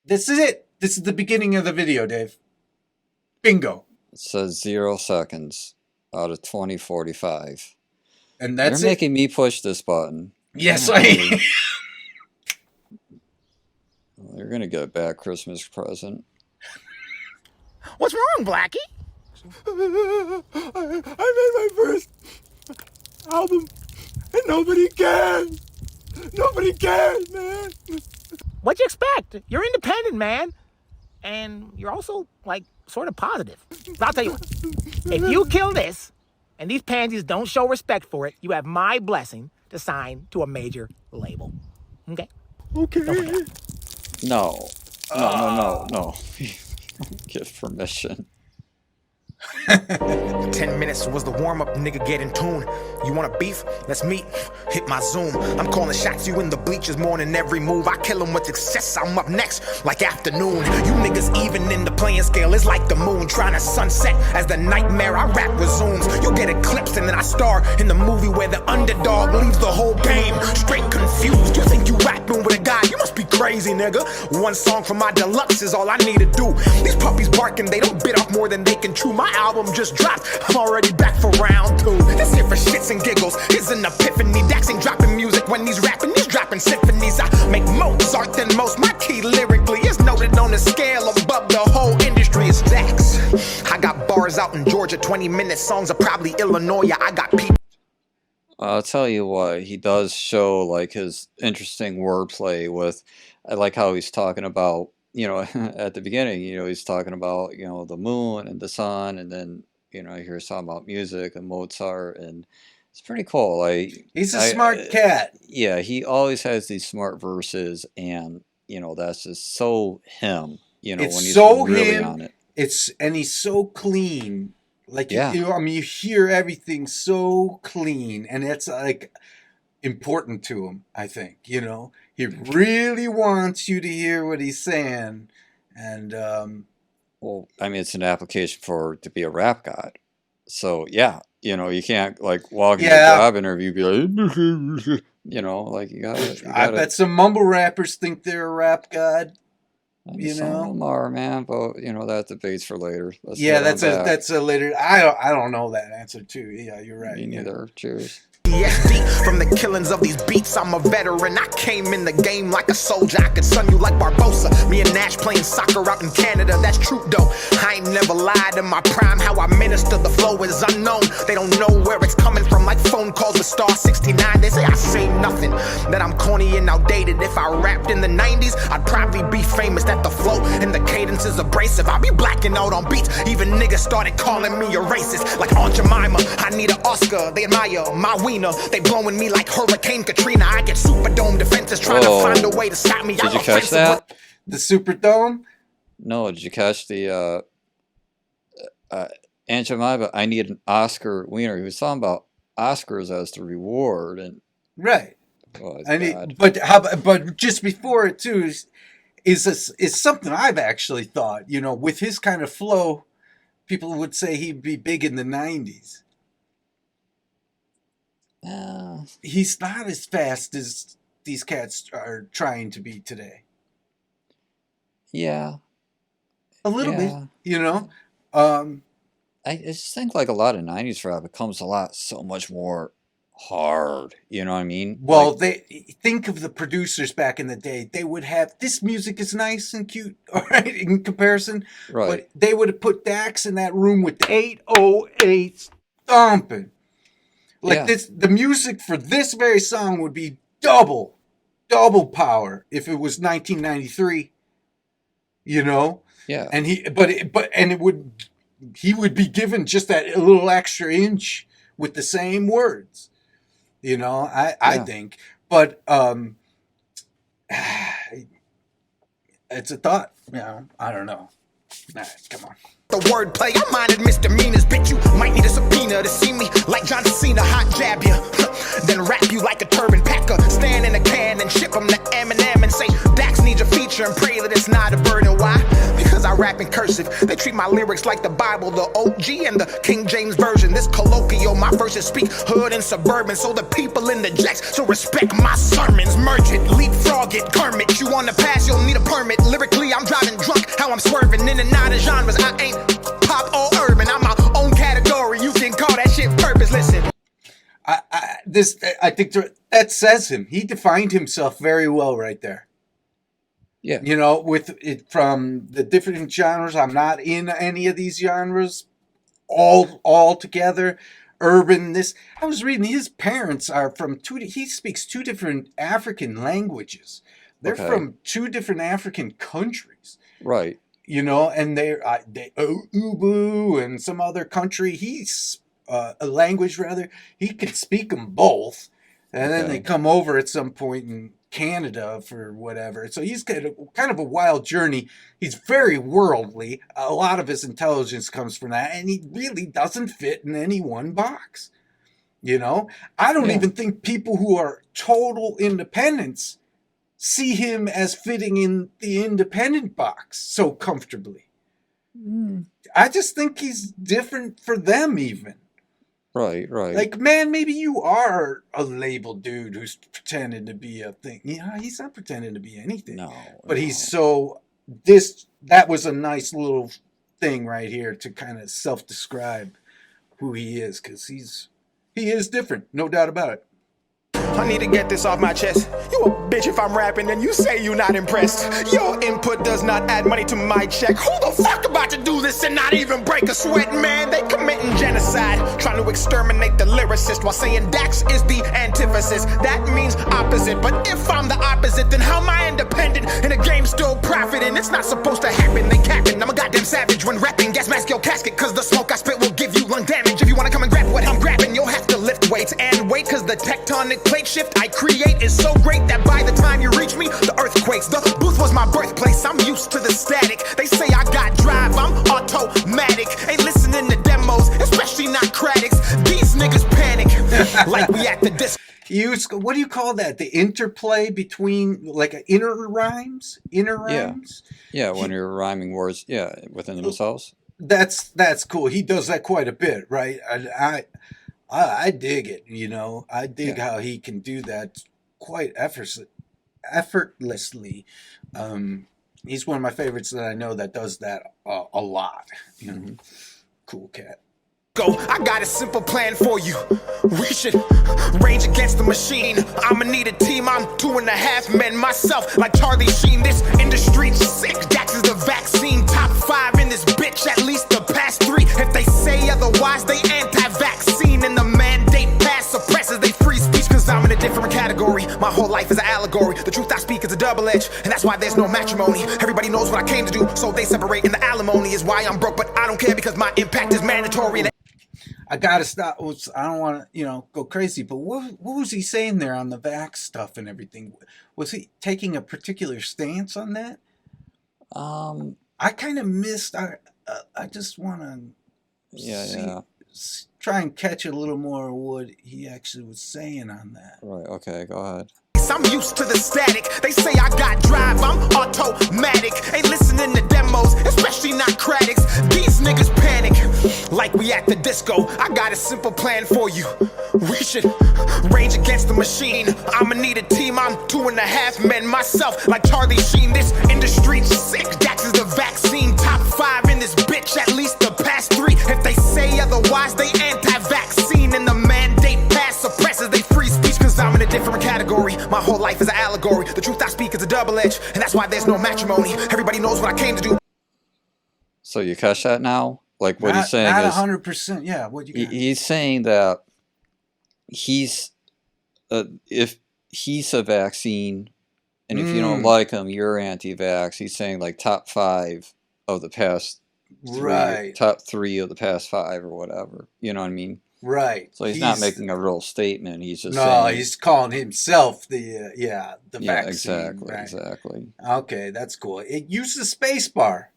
This is it. This is the beginning of the video, Dave. Bingo. It says 0 seconds out of 2045. And You're that's it. making me push this button. Yes, I am. You're gonna get a bad Christmas present. What's wrong, Blackie? I made my first album and nobody cares. Nobody cares, man. What'd you expect? You're independent, man. And you're also, like, sort of positive. But I'll tell you what. If you kill this, and these pansies don't show respect for it, you have my blessing to sign to a major label. Okay? Okay. No. No. Give permission. 10 minutes was the warm-up, nigga, get in tune. You want a beef? Let's meet. Hit my Zoom. I'm calling shots, you in the bleachers more than every move. I kill 'em with success, I'm up next, like afternoon. You niggas even in the playing scale, it's like the moon trying to sunset as the nightmare I rap resumes. You get eclipsed and then I star in the movie where the underdog leaves the whole game straight confused. You think you rapping with a guy? You must be crazy, nigga. One song from my deluxe is all I need to do. These puppies barking, they don't bit off more than they can chew. My album just dropped, I'm already back for round 2. This here for shits and giggles is an epiphany. DAX ain't dropping music when he's rapping, he's dropping symphonies. I make Mozart than most, my key lyrically is noted on a scale above the whole industry. It's DAX. I got bars out in Georgia, 20-minute songs are probably Illinois. I got people. I'll tell you what, he does show like his interesting wordplay with, I like how he's talking about, at the beginning, he's talking about, the moon and the sun, and then, you hear talking about music and Mozart, and it's pretty cool. Like, He's a smart cat. Yeah, he always has these smart verses, and, that's just so him, when It's he's so really him. on it. And he's so clean. Like, Yeah. you hear everything so clean, and it's like important to him, I think. He really wants you to hear what he's saying. And Well, I mean, it's an application to be a rap god. So, yeah, you can't, like, walk into a job interview and be like, like, you gotta. I bet some mumble rappers think they're a rap god. Some of them are, man, but, that debate's for later. Let's that's a later. I don't know that answer, too. Yeah, you're right. Me neither. Cheers. PTSD from the killings of these beats. I'm a veteran. I came in the game like a soldier. I could sun you like Barbosa. Me and Nash playing soccer out in Canada. That's true though. I ain't never lied in my prime. How I minister the flow is unknown. They don't know where it's coming from. Like phone calls with Star 69. They say I say nothing, that I'm corny and outdated. If I rapped in the 90s, I'd probably be famous. That the flow and the cadence is abrasive. I be blacking out on beats. Even niggas started calling me a racist. Like Aunt Jemima, I need an Oscar. They admire my wiener. They blowing me like Hurricane Katrina. I get Superdome defenses trying to find a way to stop me. Did you catch that? The Superdome? No, did you catch the Aunt Jemima, I need an Oscar wiener. He was talking about Oscars as the reward, and right. But just before it too is something I've actually thought. With his kind of flow, people would say he'd be big in the 90s. He's not as fast as these cats are trying to be today. Yeah. A little bit, I just think like a lot of 90s rap becomes so much more hard. You know what I mean? Well, like, they think of the producers back in the day. They would have, this music is nice and cute, all right, in comparison. Right. But they would have put DAX in that room with the 808 stomping. Like the music for this very song would be double power if it was 1993. Yeah. And he would be given just that a little extra inch with the same words. I think. But it's a thought. I don't know. Nah, come on. The wordplay, I minded misdemeanors. Bitch, you might need a subpoena to see me like John Cena, hot jab you. Then wrap you like a turban packer. Stand in a can and ship them to Eminem and say, Dax needs a feature and pray that it's not a burden. Why? Because cause I rap in cursive. They treat my lyrics like the Bible, the OG and the King James Version. This colloquial, my verses speak hood and suburban, so the people in the jacks so respect my sermons. Merge it, leapfrog it, Kermit. You wanna pass, you'll need a permit. Lyrically, I'm driving drunk, how I'm swerving in and out of genres. I ain't pop or urban, I'm my own category. You can call that shit purpose. Listen, I think that says him. He defined himself very well right there. Yeah. You know, with it from the different genres. I'm not in any of these genres all together. Urban, this. I was reading his parents are from he speaks 2 different African languages. They're from 2 different African countries. Right. You know, and they Ubu and some other country. He's a language rather. He can speak them both. And then they come over at some point in Canada for whatever. So he's kind of a wild journey. He's very worldly. A lot of his intelligence comes from that. And he really doesn't fit in any one box. You know? I don't even think people who are total independents see him as fitting in the independent box so comfortably. I just think he's different for them even. Right. Like, man, maybe you are a labeled dude who's pretending to be a thing. Yeah, he's not pretending to be anything. No. But he's so that was a nice little thing right here to kind of self-describe who he is, because he is different, no doubt about it. I need to get this off my chest. You a bitch if I'm rapping and you say you not impressed. Your input does not add money to my check. Who the fuck about to do this and not even break a sweat, man? They committing genocide, trying to exterminate the lyricist while saying DAX is the antithesis. That means opposite. But if I'm the opposite, then how am I independent and the game still profiting? It's not supposed to happen. They capping. I'm a goddamn savage when rapping. Gas mask your casket, cause the smoke I spit will give you lung damage. If you wanna come and grab what I'm grabbing, you'll have to lift weights and wait, cause the tectonic plate shift I create is so great that by the time you reach me, the earth quakes. The booth was my birthplace, I'm used to the static. They say I got drive, I'm automatic. Ain't listening to demos, especially not critics. These niggas panic, like we at the disc. What do you call that? The interplay between, like, inner rhymes? Yeah, when you're rhyming words, within themselves. That's cool. He does that quite a bit, right? I dig it, you know. I dig how he can do that quite effortlessly. He's one of my favorites that I know that does that a lot. You know, cool cat. Go, I got a simple plan for you. We should range against the machine. I'ma need a team, I'm 2.5 men myself. Like Charlie Sheen, this industry's sick. DAX is the vaccine, top 5 in this bitch, at least the past 3. If they say otherwise, they anti-vaccine. And the mandate pass suppresses they free speech, cause I'm in a different category. My whole life is an allegory. The truth I speak is a double edge, and that's why there's no matrimony. Everybody knows what I came to do, so they separate, and the alimony is why I'm broke. But I don't care because my impact is mandatory. I gotta stop. I don't want to, go crazy. But what was he saying there on the vax stuff and everything? Was he taking a particular stance on that? I kind of missed. I just want to try and catch a little more of what he actually was saying on that. Right. Okay. Go ahead. I'm used to the static. They say I got drive, I'm automatic. Ain't listening to demos, especially not critics. These niggas panic, like we at the disco. I got a simple plan for you. We should range against the machine. I'ma need a team, I'm 2.5 men myself. Like Charlie Sheen, this industry's sick. DAX is the vaccine, top 5 in this bitch, at least the past 3. If they say otherwise, they anti-vaccine. And the mandate pass suppresses they free speech, cause I'm in a different category. My whole life is an allegory. The truth I speak is a double edge, and that's why there's no matrimony. Everybody knows what I came to do. So you catch that now? Like what he's saying not is 100%. Yeah, what you got? He's saying that he's if he's a vaccine, and if you don't like him, you're anti-vax. He's saying like top 5 of the past 3, top 3 of the past 5 or whatever. You know what I mean? Right. So he's not making a real statement. He's just saying, he's calling himself the vaccine. Exactly, right? exactly. Okay, that's cool. It uses space bar.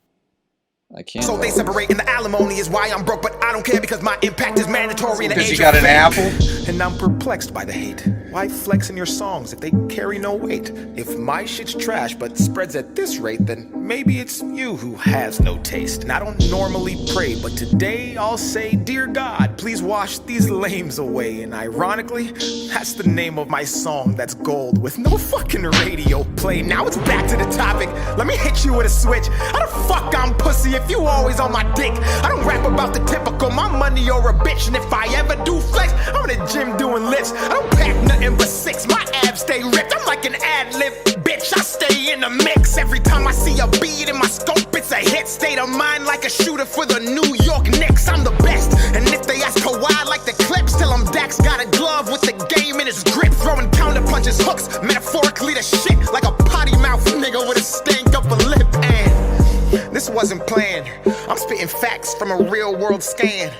I can't. So they separate and the alimony is why I'm broke, but I don't care because my impact is mandatory in the Because age you got of an apple? And I'm perplexed by the hate. Why flex in your songs if they carry no weight? If my shit's trash but spreads at this rate, then maybe it's you who has no taste. And I don't normally pray, but today I'll say, dear God, please wash these lames away. And ironically, that's the name of my song that's gold with no fucking radio play. Now it's back to the topic. Let me hit you with a switch. How the fuck I'm pussy if you always on my dick? I don't rap about the typical, my money or a bitch. And if I ever do flex, I'm in the gym doing lifts. I don't pack nothing but six, my abs stay ripped. I'm like an ad-lib, bitch, I stay in the mix. Every time I see a beat in my scope, it's a hit. State of mind like a shooter for the New York Knicks. I'm the best, and if they ask Kawhi like the Clips, tell them Dax got a glove with the game in his grip. Throwing counter punches, hooks, metaphorically the shit. Like a potty mouth nigga with a stank up a lip. And this wasn't planned, I'm spitting facts from a real world scan.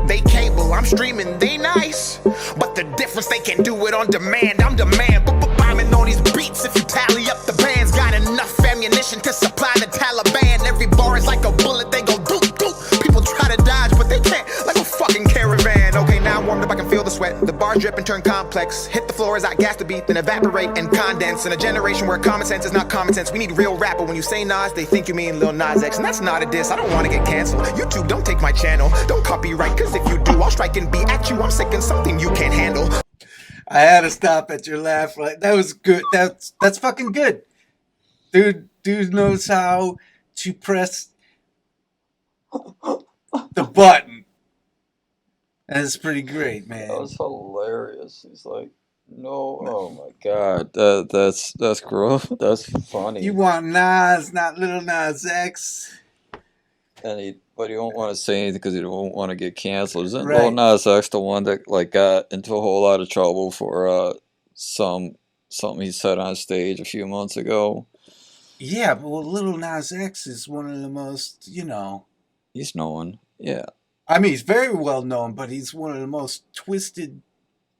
They cable, I'm streaming, they nice, but the difference they can do it on demand. I'm demand, but bombing on these beats. If you tally up the bands, got enough ammunition to supply the Taliban. Every bar is like a bullet, they go doop doop. People try to dodge, but they can't, like a fucking caravan. Okay, now I'm warmed up, I can feel the sweat. The bar drip and turn complex. Hit the floor as I gas the beat, then evaporate and condense. In a generation where common sense is not common sense, we need real rap. But when you say Nas, they think you mean Lil Nas X, and that's not a diss. I don't want to get canceled. YouTube, don't take my channel. Don't copyright, cause if you do, I'll strike and be at you. I'm sick and something you can't handle. I had to stop at your laugh. Like, that was good. That's fucking good. Dude knows how to press the button. That's pretty great, man. That was hilarious. He's like, no, oh my god, that's gross. That's funny. You want Nas, not Little Nas X. But he don't want to say anything because he don't want to get canceled. Isn't Right. Lil Nas X the one that like got into a whole lot of trouble for something he said on stage a few months ago? Yeah, but Little Nas X is one of the most, He's known. Yeah. I mean, he's very well known, but he's one of the most twisted,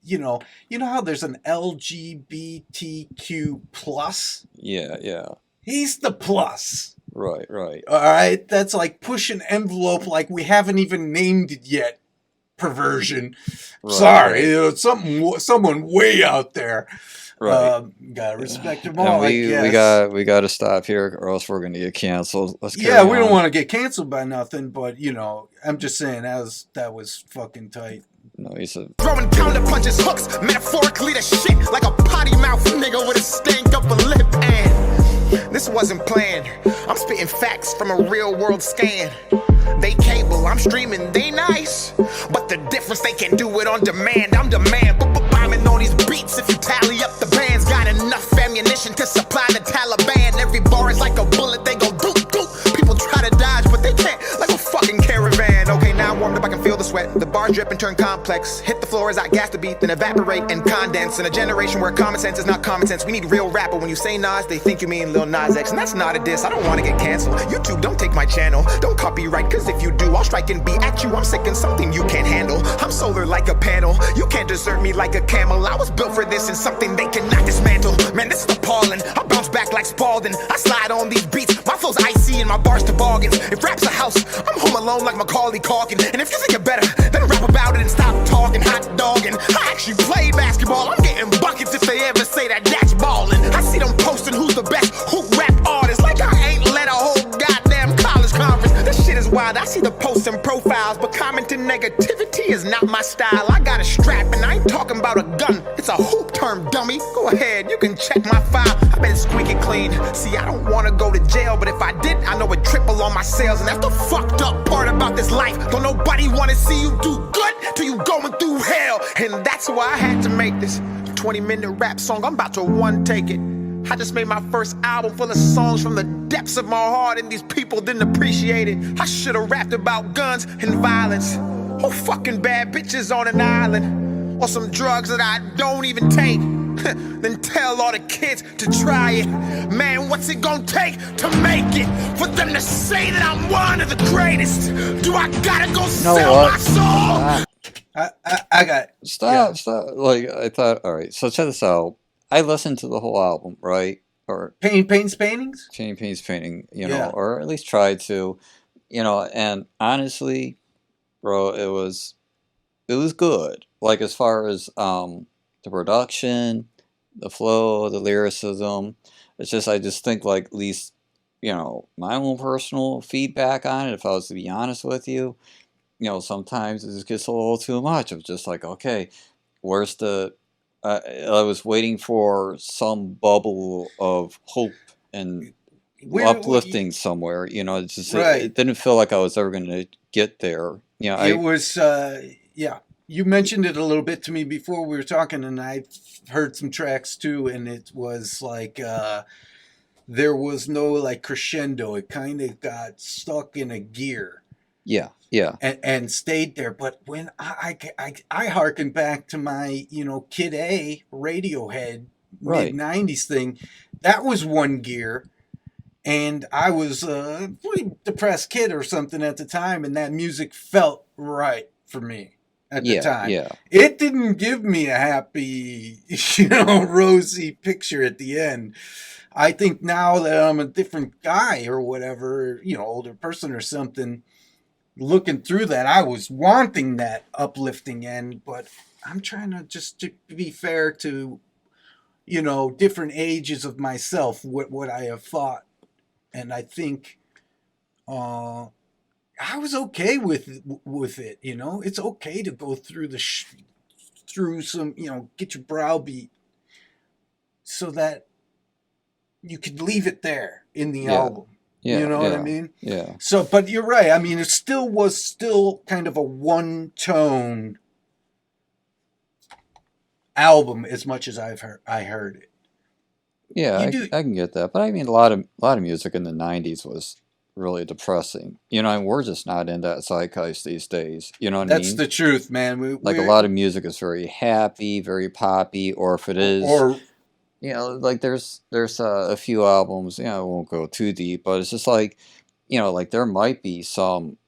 you know how there's an LGBTQ plus? Yeah. He's the plus. Right. All right? That's like push an envelope like we haven't even named it yet. Perversion. Right. Sorry, someone way out there. Right. Gotta respect them all, And I guess. we got to stop here or else we're going to get canceled. Let's We carry don't on. want to get canceled by nothing, but I'm just saying that was fucking tight. No, he said. Throwing counter punches, hooks, metaphorically the shit. Like a potty mouth nigga with a stank up a lip. And this wasn't planned, I'm spitting facts from a real world scan. They cable, I'm streaming, they nice, but the difference they can do it on demand. I'm demand, but bombing on these beats. If you tally up the bands, got enough ammunition to supply the Taliban. Every bar is like a bullet, they go doop doop. People try to dodge, but they can't, like a fucking caravan. Okay, now I'm warmed up, I can feel the sweat. The bar drip and turn complex. Hit the floor as I gas the beat, then evaporate and condense. In a generation where common sense is not common sense, we need real rap. But when you say Nas, they think you mean Lil Nas X, and that's not a diss. I don't want to get canceled. YouTube, don't take my channel. Don't copyright, cause if you do, I'll strike and be at you. I'm sick and something you can't handle. I'm solar like a panel. You can't desert me like a camel. I was built for this and something they cannot dismantle. Man, this is appalling. I bounce back like Spalding. I slide on these beats. My flow's icy and my bars toboggans. If rap's a house, I'm home alone like Macaulay Culkin. And if you think it better, then rap about it and stop talking hot dogging. I actually play basketball. I'm getting buckets if they ever say that Dax ballin'. I see them posting who's the best hoop rap artist. Like I ain't led a whole goddamn college conference. This shit is wild. I see the posts and profiles, but commenting negativity is not my style. I got a strap and I ain't talking about a gun. It's a hoop term, dummy. Go ahead, you can check my file. I bet it's squeaky clean. See, I don't wanna go to jail, but if I did, I know it'd triple on my sales. And that's the fucked up part about this life. Don't nobody wanna see you do good till you going through hell. And that's why I had to make this 20-minute rap song. I'm about to one take it. I just made my first album full of songs from the depths of my heart, and these people didn't appreciate it. I should've rapped about guns and violence, or fucking bad bitches on an island, or some drugs that I don't even take. Then tell all the kids to try it. Man, what's it gonna take to make it? For them to say that I'm one of the greatest? Do I gotta go sell what? my soul? I got Stop. Like, I thought, all right, so check this out. I listened to the whole album, right? Or Paintings? Paintings Painting, Yeah. or at least tried to. And honestly, bro, it was good. Like as far as the production, the flow, the lyricism. It's just I just think like at least my own personal feedback on it. If I was to be honest with you, sometimes it just gets a little too much. Of just like okay, where's the? I was waiting for some bubble of hope and Where uplifting somewhere. It's just it right. didn't feel like I was ever going to get there. It was, yeah. You mentioned it a little bit to me before we were talking, and I heard some tracks too, and it was like there was no like crescendo. It kind of got stuck in a gear yeah, yeah, and stayed there. But when I harken back to my Kid A Radiohead mid right, '90s thing, that was one gear. And I was a pretty depressed kid or something at the time, and that music felt right for me at the yeah, time. yeah, It didn't give me a happy, rosy picture at the end. I think now that I'm a different guy or whatever, older person or something, looking through that, I was wanting that uplifting end, but I'm trying to just to be fair to, different ages of myself, what I have thought. And I think I was okay with it. It's okay to go through through some, get your browbeat so that you could leave it there in the yeah, album. You yeah, know what I yeah, mean? yeah, So, but you're right. I mean, it still was kind of a one tone album as much as I heard it. yeah. You I, do. I can get that, but I mean, a lot of music in the '90s was really depressing. And we're just not in that zeitgeist these days. You know what I That's mean? the truth, man. Like a lot of music is very happy, very poppy, or if it is, Or like there's a few albums. I won't go too deep, but it's just like, like there might be some,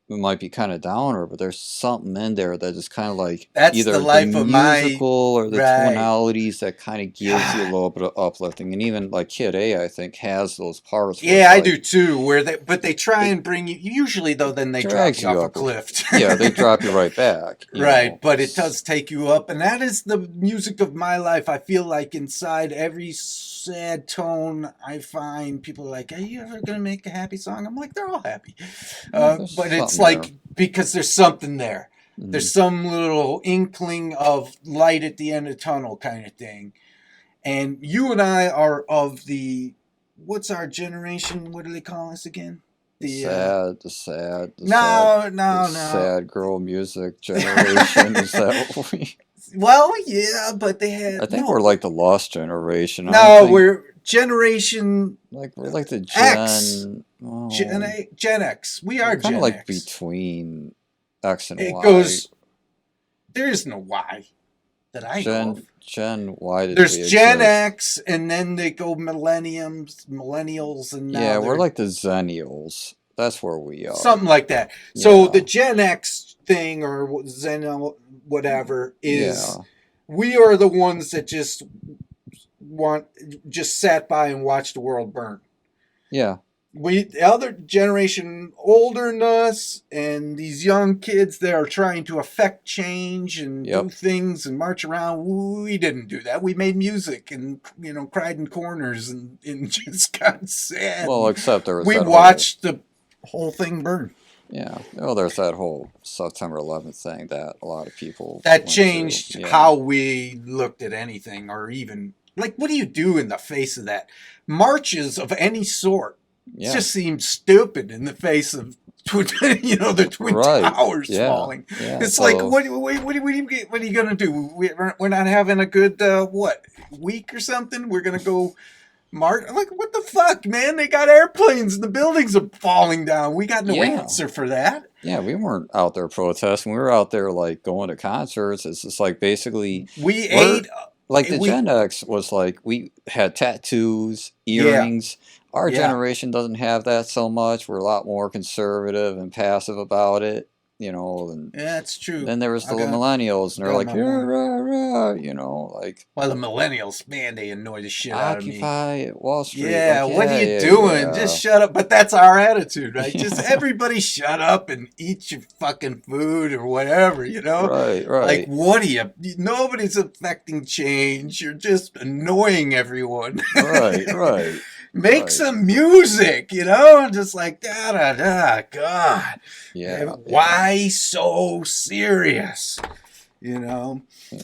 it might be kind of downer, but there's something in there that is kind of like that's the either the life of my musical or the right. tonalities that kind of gives you a God. little bit of uplifting. And even like Kid A, I think, has those parts where Yeah, it's I do like too. But they try it and bring you. Usually, though, then they drop drags you you off a up. cliff. Yeah, they drop you right back. Right, but it does take you up, and that is the music of my life. I feel like inside every sad tone I find, people are like, "Are you ever gonna make a happy song?" I'm like, "They're all happy," There's but it's something there. like because there's something there. Hmm. There's some little inkling of light at the end of the tunnel, kind of thing. And you and I are of the what's our generation? What do they call us again? The The sad, the sad, the sad, no, the no, no. sad girl music generation. Is that what we? Well, yeah, but they I had think we're no, like the lost generation. I don't no. think We're generation like we're like the X, Gen. Oh, Gen X. We we're are kind of Gen like X. between X and It Y. goes. There is no Y that I know of. Gen Y did There's we Gen exist? X, and then they go millennials, and now Yeah, we're they're like the Zennials. That's where we are. something like that. So the Yeah, Gen X thing or Zen whatever is yeah, we are the ones that want just sat by and watched the world burn. yeah, The other generation older than us and these young kids that are trying to affect change and do yep. things and march around, we didn't do that. We made music and cried in corners and just got sad. Well, except there was We that whole. watched the whole thing burn. Yeah, well, there's that whole September 11th thing that a lot of people That went through. changed Yeah, how we looked at anything or even like what do you do in the face of that? Marches of any sort yeah, just seems stupid in the face of the twin right. towers Yeah, falling. yeah. It's like So, what are you gonna do? We're not having a good week or something. We're gonna go march. Like what the fuck, man? They got airplanes and the buildings are falling down. We got no yeah, answer for that. yeah, we weren't out there protesting. We were out there like going to concerts. It's just like basically We we're ate. like the We Gen X was like we had tattoos, yeah earrings. Our yeah generation doesn't have that so much. We're a lot more conservative and passive about it. you know, and Yeah, that's true. then there was the millennials, and they're like, my rah, rah, rah, you know, like. Well, the millennials, man, they annoy the shit out of me. Occupy Wall Street. Yeah, like, what are you yeah, doing? yeah. Just shut up. But that's our attitude, right? Yeah. Just everybody shut up and eat your fucking food or whatever, you know? Right. Like, what are you? Nobody's affecting change. You're just annoying everyone. Right. Make some music, you know? Just like, da-da-da, God. Yeah. Why so serious? You know?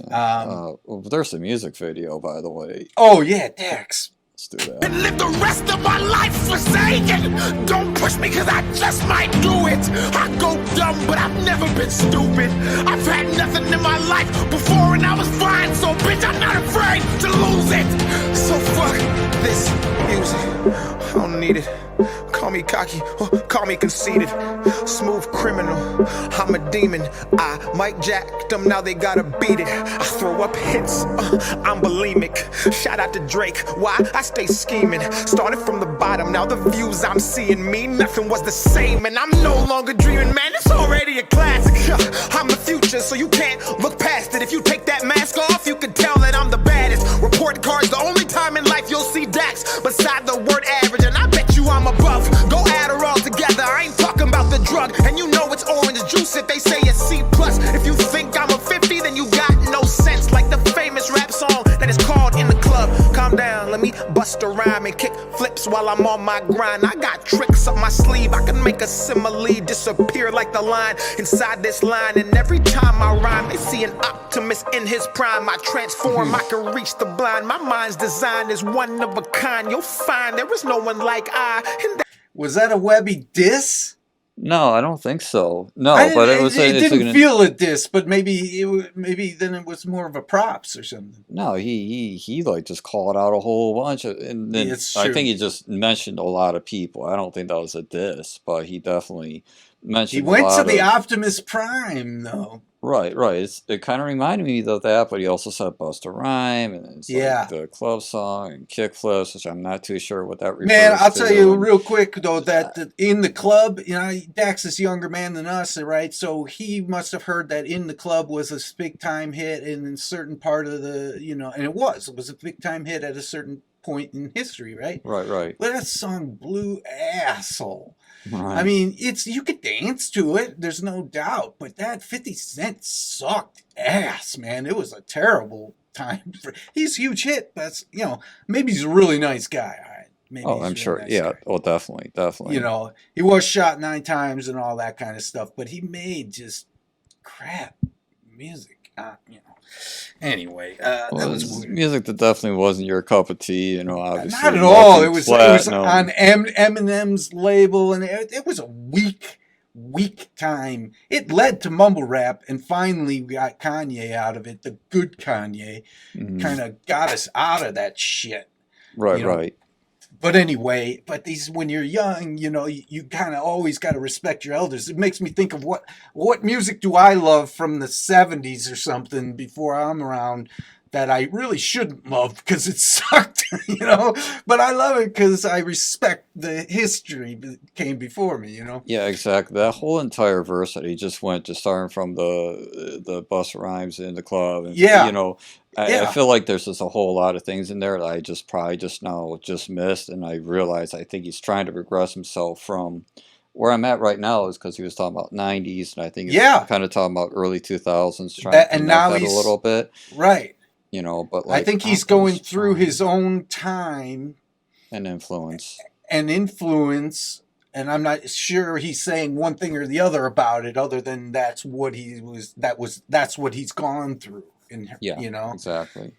Well, there's a music video, by the way. Oh, yeah, DAX. Let's do that. And live the rest of my life forsaken. Don't push me cause I just might do it. I go dumb, but I've never been stupid. I've had nothing in my life before and I was fine. So bitch, I'm not afraid to lose it. So fuck this music. I don't need it. Call me cocky, or call me conceited. Smooth criminal, I'm a demon. I might jack them, now they gotta beat it. I throw up hits, I'm bulimic. Shout out to Drake, why? I stay scheming. Started from the bottom, now the views I'm seeing mean nothing was the same. And I'm no longer dreaming, man, it's already a classic. I'm the future, so you can't look past it. If you take that mask off, you can tell that I'm the baddest. Report cards, the only time in life you'll see DAX beside the word average. And I bet you I'm above. Go add her all together. I ain't talking about the drug. And you know it's orange juice if they say it's C+. If you think I'm a 50, then you got no sense. Like the famous rap song that is called In the Club. Calm down, let me bust a rhyme and kick flips while I'm on my grind. I got tricks up my sleeve. I can make a simile disappear like the line inside this line. And every time I rhyme, they see an optimist in his prime. I transform, I can reach the blind. My mind's design is one of a kind. You'll find there is no one like I. Was that a Webby diss? No, I don't think so. No, but it was. It didn't feel a diss, but maybe then it was more of a props or something. No, he like just called out a whole bunch of, and then I think he just mentioned a lot of people. I don't think that was a diss, but he definitely mentioned. He went to the Optimus Prime though. Right. It kind of reminded me of that, but he also said Busta Rhyme, and it's like the club song and kickflips, which I'm not too sure what that refers to. Man, I'll tell you real quick though that In the Club, you know, Dax is a younger man than us, right? So he must have heard that In the Club was a big time hit in a certain part of the, you know, and it was a big time hit at a certain point in history, right? Right. But that song blew asshole. Right. I mean, you could dance to it, there's no doubt, but that 50 Cent sucked ass, man. It was a terrible time. He's a huge hit, but, you know, maybe he's a really nice guy. All right. Maybe I'm sure. Nice guy. Oh, definitely. You know, he was shot 9 times and all that kind of stuff, but he made just crap music, you know. Anyway, that was music that definitely wasn't your cup of tea, you know. Obviously, not at all. It was on Eminem's label, and it was a weak time. It led to mumble rap, and finally we got Kanye out of it. The good Kanye kind of got us out of that shit. Right, you know? right. But anyway, when you're young, you know, you kind of always got to respect your elders. It makes me think of what music do I love from the 70s or something before I'm around that I really shouldn't love because it sucked, you know? But I love it because I respect the history that came before me, you know? Yeah, exactly. That whole entire verse that he just went, just starting from the Busta Rhymes in the club. And, you know, I feel like there's just a whole lot of things in there that I probably now missed, and I realized I think he's trying to regress himself from where I'm at right now is because he was talking about 90s, and I think he's kind of talking about early 2000s, trying to connect that a little bit. Right. You know, but like, I think he's going through his own time and influence. And I'm not sure he's saying one thing or the other about it, other than that's what he's gone through. You know, exactly.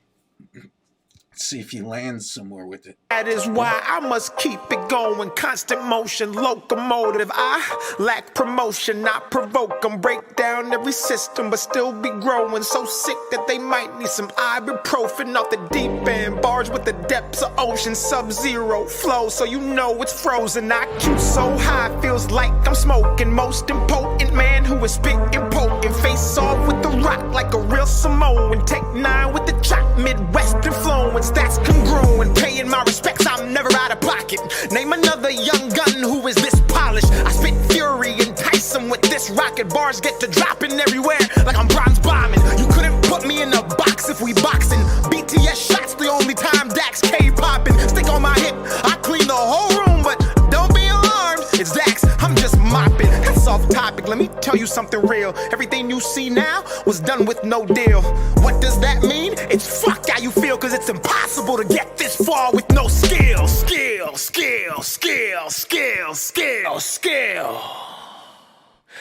See if he lands somewhere with it. That is why I must keep it going. Constant motion, locomotive. I lack promotion, not provoke them. Break down every system, but still be growing. So sick that they might need some ibuprofen off the deep end. Bars with the depths of ocean, sub-zero flow, so you know it's frozen. IQ so high, feels like I'm smoking. Most impotent man who is spitting potent. Face off with the rock like a real Samoan. Take 9 with the chop, Midwestern flowing. That's congruent, paying my respects, I'm never out of pocket. Name another young gun who is this polished. I spit fury, entice them with this rocket bar bars get to dropping everywhere like I'm bronze bombing. You couldn't put me in a box if we boxing. BTS shots the only time DAX K-popping. Stick on my hip, I clean the whole room, but don't be alarmed, it's DAX, I'm just mopping. That's off topic, let me tell you something real. Everything you see now was done with no deal. What does that mean? It's fuck how you feel, cause it's impossible to get this far with no skill. Skill.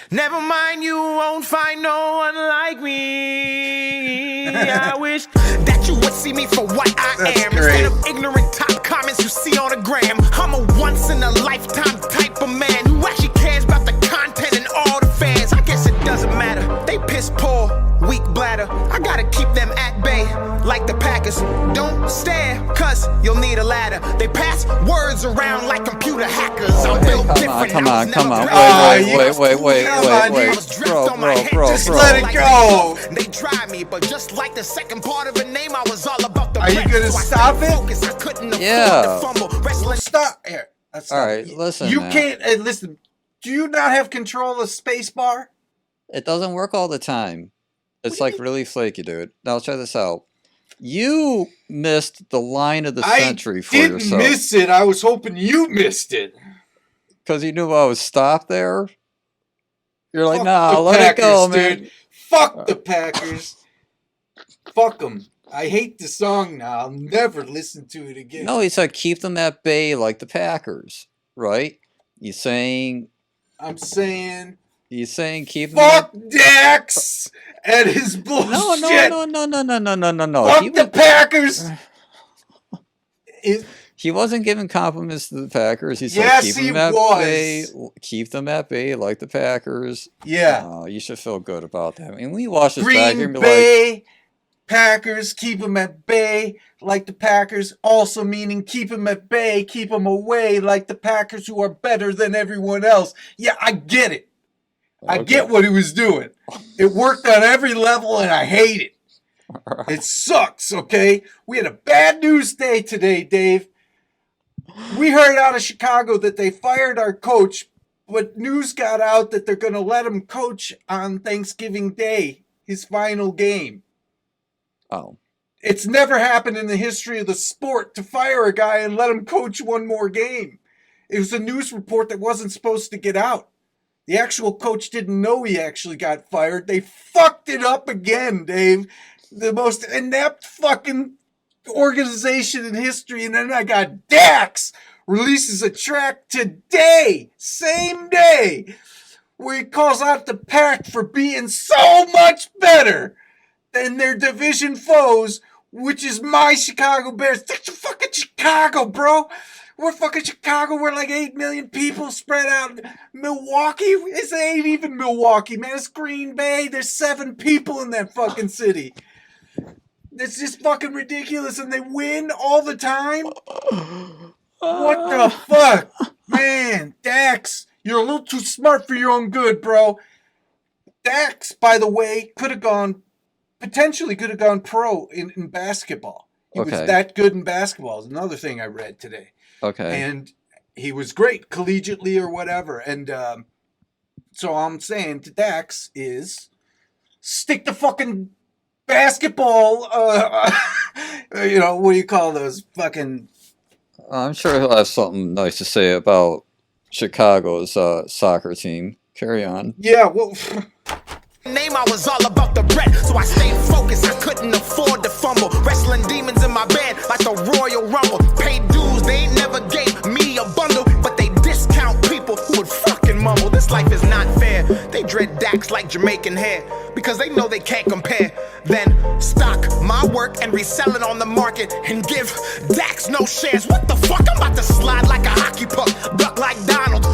Never mind, you won't find no one like me. I wish that you would see me for what I am. Great. Instead of ignorant top comments you see on the gram. I'm a once in a lifetime type of man who actually cares about the content and all the fans. I guess it doesn't matter. They piss poor, weak bladder. I gotta keep them at bay like the Packers. Don't stare, cause you'll need a ladder. They pass words around like computer hackers. I'm built different. Come on. Wait. Bro. Just let it go. They try me, but just like the second part of the name, I was all about the Are you gonna stop it? focus. I couldn't afford Yeah. to fumble. Wrestling. Stop. Here. That's All right, listen. You man. can't listen. Do you not have control of space bar? It doesn't work all the time. It's like really flaky, dude. Now check this out. You missed the line of the century for didn't yourself miss it. I was hoping you missed it. because you knew I was stopped there. You're like, Fuck nah, the let it go, Packers, man. dude. Fuck the Packers. Fuck them. I hate the song now. I'll never listen to it again. No, he said keep them at bay like the Packers, right? You saying keep them fuck Dax and his bullshit. No. Fuck the Packers. He wasn't giving compliments to the Packers. He said Yes, keep he them at was. bay. Keep them at bay like the Packers. Yeah. Oh, you should feel good about that. I mean, we watch this back here Green and be Bay Packers, keep them at bay like the Packers, also meaning keep them at bay, keep them away like the Packers who are better than everyone else. Yeah, I get it. I get what he was doing. It worked on every level and I hate it. It sucks, okay? We had a bad news day today, Dave. We heard out of Chicago that they fired our coach, but news got out that they're going to let him coach on Thanksgiving Day, his final game. Oh. It's never happened in the history of the sport to fire a guy and let him coach one more game. It was a news report that wasn't supposed to get out. The actual coach didn't know he actually got fired. They fucked it up again, Dave. The most inept fucking organization in history. And then I got DAX releases a track today, same day, where he calls out the Pack for being so much better than their division foes, which is my Chicago Bears. That's fucking Chicago, bro. We're fucking Chicago. We're like 8 million people spread out. Milwaukee, it ain't even Milwaukee, man. It's Green Bay. There's 7 people in that fucking city. It's just fucking ridiculous, and they win all the time. What the fuck? Man, Dax, you're a little too smart for your own good, bro. Dax, by the way, potentially could have gone pro in basketball. He was that good in basketball. Is another thing I read today. Okay. And he was great collegiately or whatever. And so I'm saying to Dax is stick to fucking basketball. What do you call those fucking... I'm sure he'll have something nice to say about Chicago's soccer team. Carry on. Yeah, well... Name, I was all about the bread, so I stayed focused. I couldn't afford to fumble. Wrestling demons in my bed like the Royal Rumble. Paid dues, they ain't never gave me a bundle, but they discount people who would fucking mumble. This life is not fair. They dread Dax like Jamaican hair because they know they can't compare. Then stock my work and resell it on the market and give Dax no shares. What the fuck? I'm about to slide like a hockey puck, duck like Donald,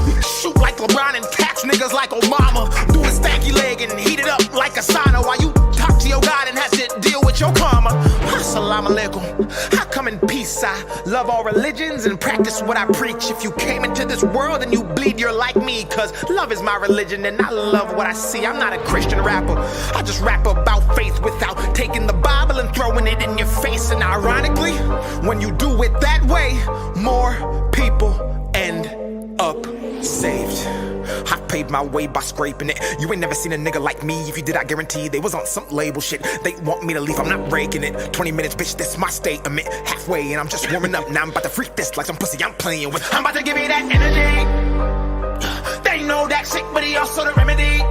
shoot like LeBron and catch niggas like Obama. Do a stanky leg and heat it up like a sauna while you talk to your God and have to deal with your karma. Assalamu alaikum. I come in peace. I love all religions and practice what I preach. If you came into this world and you bleed, you're like me, cause love is my religion and I love what I see. I'm not a Christian rapper. I just rap about faith without taking the Bible and throwing it in your face. And ironically, when you do it that way, more people end up saved. I paved my way by scraping it. You ain't never seen a nigga like me. If you did, I guarantee they was on some label shit. They want me to leave, I'm not breaking it. 20 minutes, bitch, this my statement. Halfway, and I'm just warming up. Now I'm about to freak this like some pussy I'm playing with. I'm about to give you that energy. They know that shit, but he also the remedy.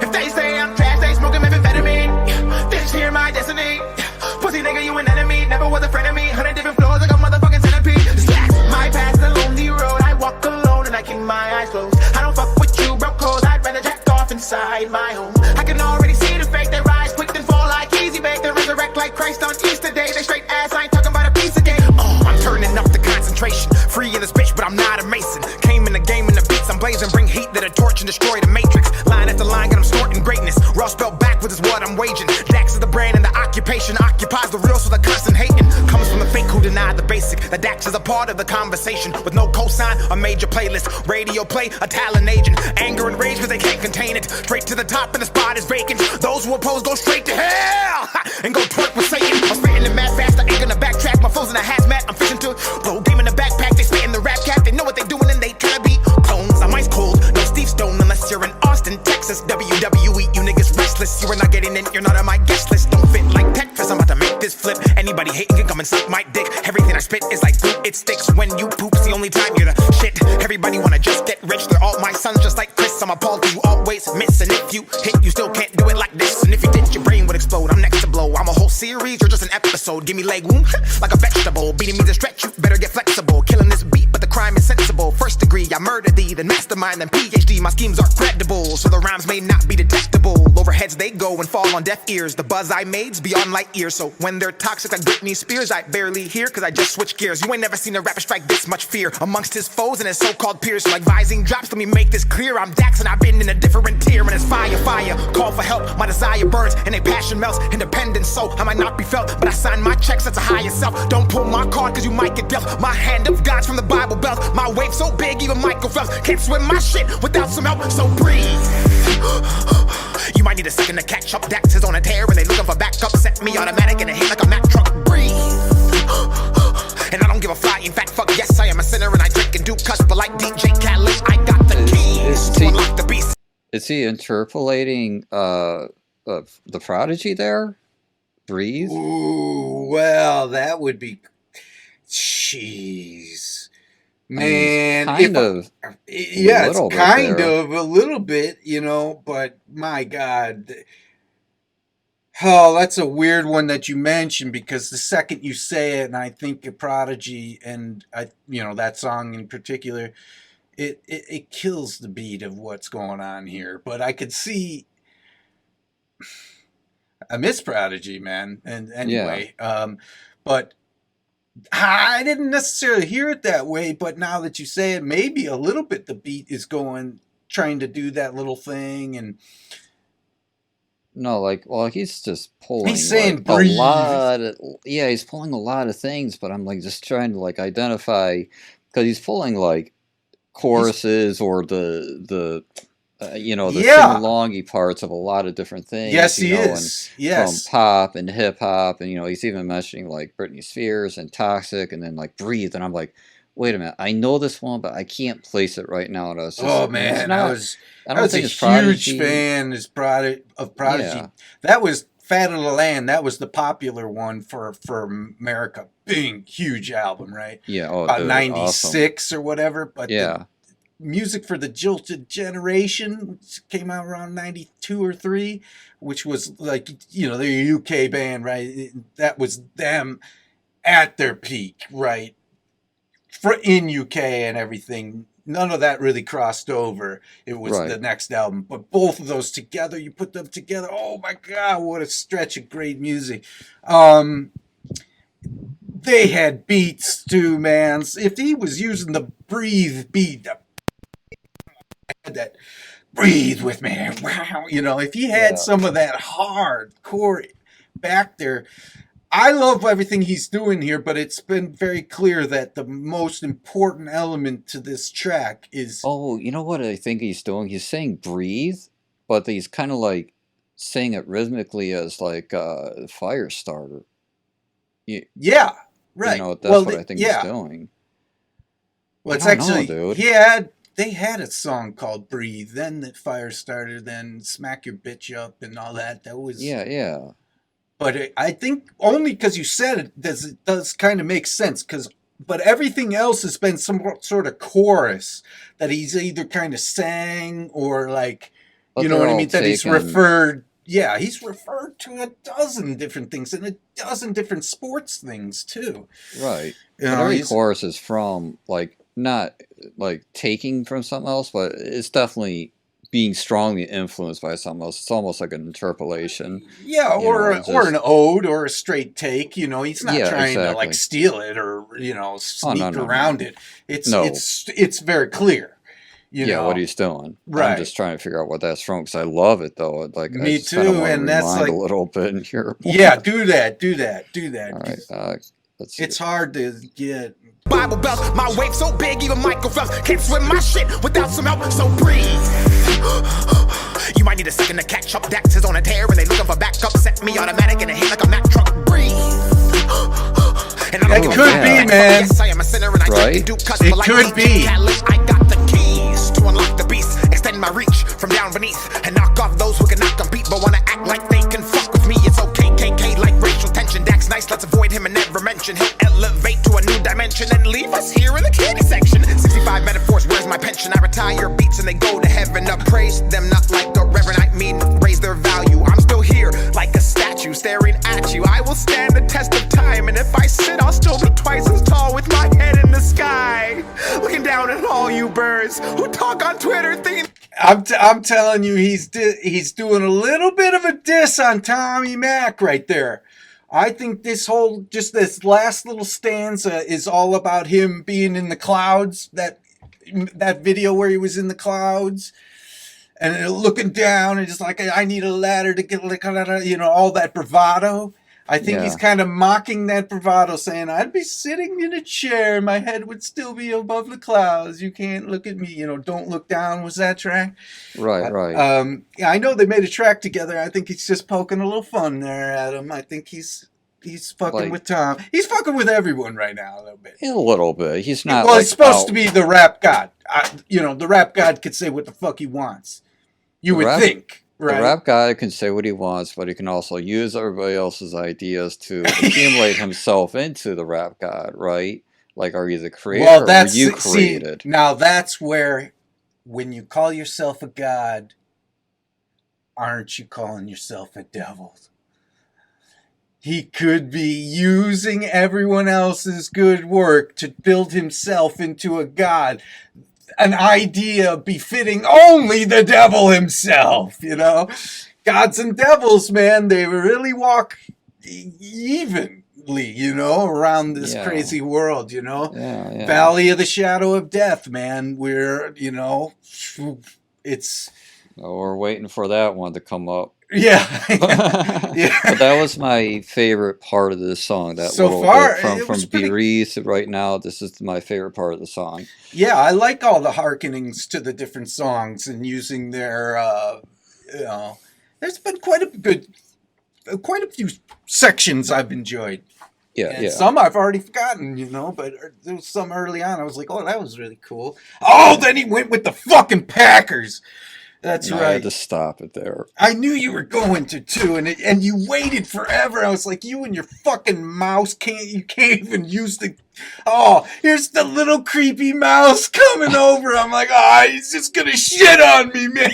If they say I'm trash, they smoking methamphetamine. This here my destiny. Pussy nigga, you an enemy. Never was a friend of me. 100 different floors like a motherfucking centipede. Slacks, my past, the lonely road. I walk alone and I keep my eyes closed. I don't fuck with you, broke hoes. I'd rather jack off inside my home. I can already see the fake. They rise quick then fall like easy bake. They resurrect like Christ on Easter Day. They straight ass, I ain't talking about a piece of cake. I'm turning up the concentration. Free in this bitch, but I'm not a mason. Came in the game in the beats, I'm blazing. Bring heat that a torch and destroy the matrix. Line after line, got 'em snorting greatness. Raw spelled backwards is what I'm waging. DAX is the brand and the occupation. Occupies the real, so the constant hating comes from the fake who deny the basic. The DAX is a part of the conversation. With no cosign, a major playlist. Radio play, a talent agent. Anger and rage, cause they can't contain it. Straight to the top and the spot is vacant. Those who oppose go straight to hell and go twerk with Satan. I'm spitting the mad fast, I ain't gonna backtrack. My foes in a hazmat, I'm fishing to blow game in the backpack. They spit in the rap cap, they know what they doing and they tryna be clones. I'm ice cold, no Steve Stone unless you're in Austin, Texas. WWE, you niggas restless. You are not getting in, you're not on my guest list. Don't fit like Tetris, I'm about to make this flip. Anybody hating can come and suck my dick. Everything I spit is like glue, it sticks. When you poop's the only time you're the shit. Everybody wanna just get rich, they're all my sons just like Chris. I'm appalled you always miss, and if you hit, you still can't do it like this. And if you did, your brain would explode. I'm next to blow. I'm a whole series, you're just an episode. Give me leg wound like a vegetable. Beating me to stretch, you better get flexible. Killing this beat, but the crime is sensible. First degree, I murdered thee, then mastermind, then PhD. My schemes are credible, so the rhymes may not be detectable. Overheads they go and fall on deaf ears. The buzz I made's beyond light years. So when they're toxic like Britney Spears, I barely hear, cause I just switch gears. You ain't never seen a rapper strike this much fear amongst his foes and his so-called peers. So like vising drops, let me make this clear. I'm Dax and I've been in a different tier. And it's fire, fire, call for help. My desire burns and a passion melts. Independence, so I might not be felt, but I sign my checks, that's a higher self. Don't pull my card cause you might get dealt. My hand of God's from the Bible Belt. My wave so big, even Michael Phelps can't swim my shit without some help, so breathe. You might need a second to catch up. Dax is on a tear and they looking for backup. Set me automatic and it hit like a Mack truck. Breathe. And I don't give a fly. In fact, fuck yes, I am a sinner and I drink and do cuss. But like DJ Khaled, I got the keys to unlock the beast. Is he interpolating the Prodigy there? Breathe? Ooh, well, that would be... Jeez. Man, I mean, yeah, it's kind of a little bit, you know, but my God. Oh, that's a weird one that you mentioned, because the second you say it, and I think of Prodigy and that song in particular, it kills the beat of what's going on here. But I could see, I miss Prodigy, man. And anyway, but I didn't necessarily hear it that way, but now that you say it, maybe a little bit the beat is trying to do that little thing. And no, he's just pulling. He's saying a lot. He's pulling a lot of things, but I'm just trying to identify, because he's pulling choruses or the sing-alongy parts of a lot of different things. Yes, he is. Yes. From pop and hip-hop, and, he's even mentioning, Britney Spears and Toxic, and then, Breathe, and I'm like, wait a minute, I know this one, but I can't place it right now. And I was just, man, I was a huge fan of Prodigy. Yeah. That was Fat of the Land. That was the popular one for America. Big, huge album, right? Yeah. About 96 awesome. Or whatever. But yeah. Music for the Jilted Generation, which came out around 92 or 3, which was they're a UK band, right? That was them at their peak, right? In UK and everything. None of that really crossed over. It was the next album. But both of those together, you put them together, oh my God, what a stretch of great music. They had beats too, man. If he was using the Breathe beat, that breathe with me, wow, if he had some of that hardcore back there. I love everything he's doing here, but it's been very clear that the most important element to this track is... Oh, you know what I think he's doing? He's saying breathe, but he's kind of saying it rhythmically as fire starter. Yeah, right. That's what I think he's doing. Well, it's actually... He had they had a song called Breathe. Then the fire started, then Smack Your Bitch Up and all that. That was... Yeah. But I think only because you said it does kind of make sense. But everything else has been some sort of chorus that he's either kind of sang or like, But you know they're what I all mean? That he's taken- referred... Yeah, he's referred to a dozen different things and a dozen different sports things too. Right. You But know, every he's- chorus is from, like, not, like, taking from something else, but it's definitely being strongly influenced by something else. It's almost like an interpolation. Yeah, You or know, or just- an ode or a straight take. You know, he's not Yeah, trying to exactly. like steal it or sneak no. around it. It's No. it's very clear. You Yeah, know? what he's doing. Right. I'm just trying to figure out what that's from because I love it though. Like, Me I just kinda too, wanna and that's rewind like- a little bit and hear. Yeah, do that. All right. Let's see. It's hard to get. Bible belt, my wave so big, even Michael Phelps can't swim my shit without some help, so breathe. You might need a second to catch up. DAX is on a tear and they looking for backup. Set me automatic and a hit like a Mack truck. Breathe. And I'm It looking could for be, that. man. Yes, I am a sinner and I Right? do custom It like could be. Catalyst. I got the keys to unlock the beast, extend my reach from down beneath and knock off those who cannot compete but wanna act like they can fuck with me. It's okay, KK, like racial tension. DAX nice, let's avoid him and never mention. He'll elevate to a new dimension and leave us here in the candy section. 65 metaphors, where's my pension? I retire beats and they go to heaven. Appraise them not like the reverend, I mean raise their value. I'm still here like a statue staring at you. I will stand the test of time, and if I sit I'll still be twice as tall with my head in the sky, looking down at all you birds who talk on Twitter thinking I'm telling you, he's doing a little bit of a diss on Tommy Mac right there. I think this last little stanza is all about him being in the clouds. That video where he was in the clouds and looking down and just like, I need a ladder to get, like, all that bravado. I think he's kind of mocking that bravado, saying, I'd be sitting in a chair, my head would still be above the clouds. You can't look at me, Don't Look Down was that track. Right. Yeah, I know they made a track together. I think he's just poking a little fun there at him. I think he's fucking Like- with Tom. He's fucking with everyone right now a little bit. A little bit. He's not. Well, like, he's supposed out- to be the rap god. The rap god could say what the fuck he wants. You The would rap- think, right? The rap guy can say what he wants, but he can also use everybody else's ideas to accumulate himself into the rap god, right? Like, are you the creator Well, or that's you see, created? now that's where, when you call yourself a god, aren't you calling yourself a devil? He could be using everyone else's good work to build himself into a god. An idea befitting only the devil himself, Gods and devils, man, they really walk evenly, around this Yeah. crazy world, Yeah. Valley of the Shadow of Death, man. We're, it's... Oh, we're waiting for that one to come up. Yeah. But that was my favorite part of this song. That So little far, bit from it was pretty- Breathe to right now. This is my favorite part of the song. Yeah, I like all the hearkenings to the different songs and using their, there's been quite a few sections I've enjoyed. Yeah, And yeah. some I've already forgotten, but there was some early on I was like, oh, that was really cool. Oh, then he went with the fucking Packers. That's I right. had to stop it there. I knew you were going to too, and you waited forever. I was like, you and your fucking mouse can't even use the. Oh, here's the little creepy mouse coming over. I'm like, he's just gonna shit on me, man.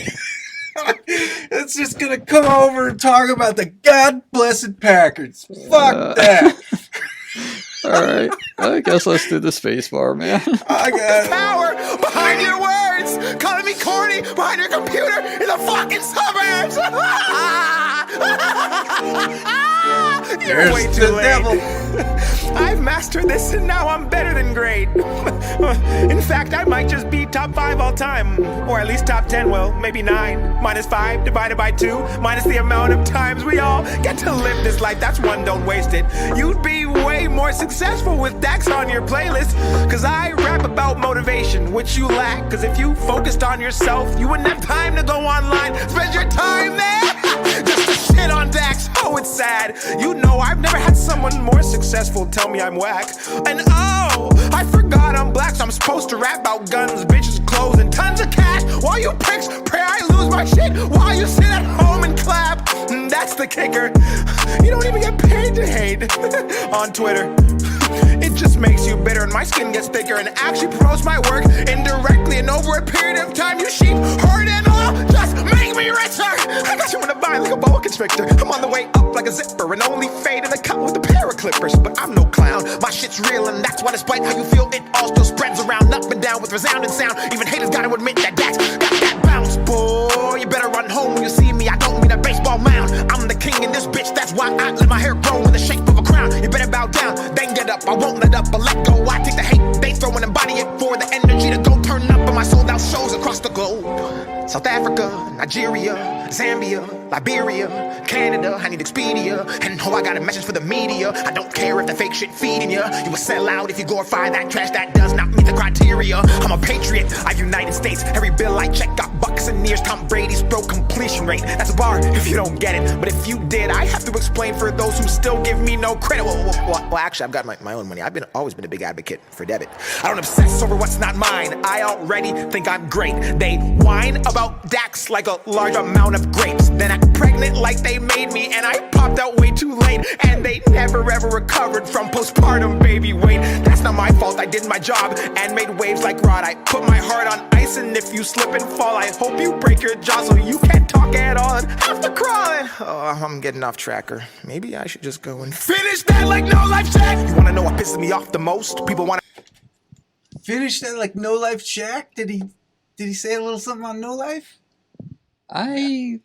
It's just gonna come over and talk about the God blessed Packers. Fuck that. All right, I guess let's do the space bar, man. I got it. power behind your words, calling me corny behind your computer in the fucking suburbs. You're There's way the too late. devil. I've mastered this and now I'm better than great. In fact, I might just be top 5 all time. Or at least top 10, well, maybe 9. Minus 5 divided by 2. Minus the amount of times we all get to live this life. That's one, don't waste it. You'd be way more successful with DAX on your playlist. Cause I rap about motivation, which you lack. Cause if you focused on yourself, you wouldn't have time to go online. Spend your time there just to shit on DAX. Oh, it's sad. I've never had someone more successful tell me I'm whack. And oh, I forgot I'm black, so I'm supposed to rap about guns, bitches, clothes, and you pricks pray I lose my shit while you sit at home and clap. That's the kicker. You don't even get paid to hate on Twitter. It just makes you bitter and my skin gets thicker and actually promotes my work indirectly. And over a period of time, you sheep herd and all just make me richer. I got you in a bind like a boa constrictor. I'm on the way up like a zipper and only fade in the cut with a pair of clippers. But I'm no clown, my shit's real and that's why despite how you feel, it all still spreads around up and down with resounding sound. Even haters gotta admit that DAX got that bounce. Boy, you better run home when you see me. I don't mean a baseball mound. I'm the king in this bitch, that's why I let my hair grow in the shape of a crown. You better bow down, then get up. I won't let up or let go. I take the hate they throw and embody it for the energy to go turn up in my sold out shows across the globe. South Africa, Nigeria, Zambia, Liberia, Canada, I need Expedia. And oh, I got a message for the media. I don't care if the fake shit feeding you. You will sell out if you glorify that trash that does not meet the criteria. I'm a patriot, I'm United States. Every bill I check got bucks and years. Tom Brady's pro completion rate. That's a bar if you don't get it. But if you did, I have to explain for those who still give me no credit. Well actually, I've got my own money. I've always been a big advocate for debit. I don't obsess over what's not mine. I already think I'm great. They whine about DAX like a large amount of grapes. Then act pregnant like they made me and I popped out way too late. And they never ever recovered from postpartum baby weight. That's not my fault, I did my job and made waves like Rod. I put my heart on ice and if you slip and fall, I hope you break your jaw so you can't talk at all and have to crawl. Oh, I'm getting off tracker. Maybe I should just go and finish that like no life check. You wanna know what pisses me off the most? People wanna finish that like No Life Shack? Did he say a little something on No Life? I'm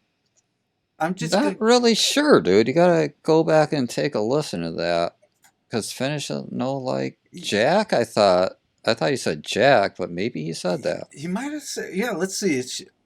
just not really sure, dude. You gotta go back and take a listen to that. Cause finish it, no, like Jack. I thought he said Jack, but maybe he said that. He might have said, yeah. Let's see.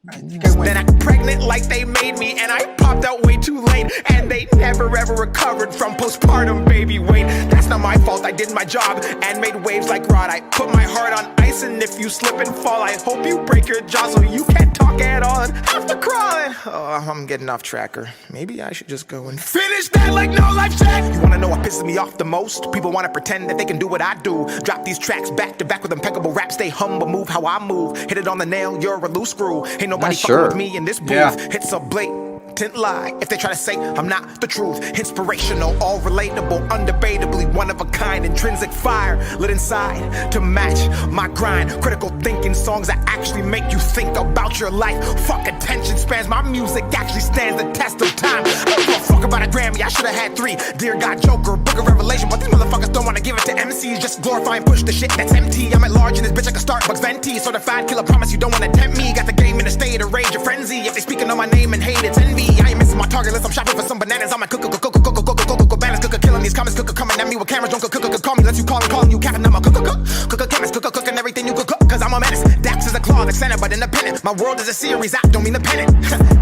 I think I went. Then act pregnant like they made me and I popped out way too late. And they never ever recovered from postpartum baby weight. That's not my fault, I did my job and made waves like Rod. I put my heart on ice and if you slip and fall, I hope you break your jaw so you can't talk at all and have to crawl. Oh, I'm getting off tracker. Maybe I should just go and finish that like no life check. You wanna know what pisses me off the most? People wanna pretend that they can do what I do. Drop these tracks back to back with impeccable rap. Stay humble, move how I move. Hit it on the nail, you're a loose screw. Ain't nobody fucking with me in this booth. Yeah. It's a blatant lie if they try to say I'm not the truth. Inspirational, all relatable, undebatably one of a kind. Intrinsic fire lit inside to match my grind. Critical thinking songs that actually make you think about your life. Fuck attention spans, my music actually stands the test of time. I don't give a fuck about a Grammy, I should have had 3. Dear God, Joker, Book of Revelation. But these motherfuckers don't wanna give it to MCs. Just glorify and push the shit that's empty. I'm at large in this bitch like a Starbucks venti. Certified killer, promise you don't wanna tempt me. Got the game in a state of rage or frenzy. If they speaking on my name and hate, it's envy. I ain't missing my target list, I'm shopping for some bananas. I'm a bananas, killing these comments, coming at me with cameras. Don't call me, let you calling you capping. I'm a chemist, cooking everything you cook, cause I'm a menace. DAX is a claw, like center, but independent. My world is a series, I don't mean the pennant.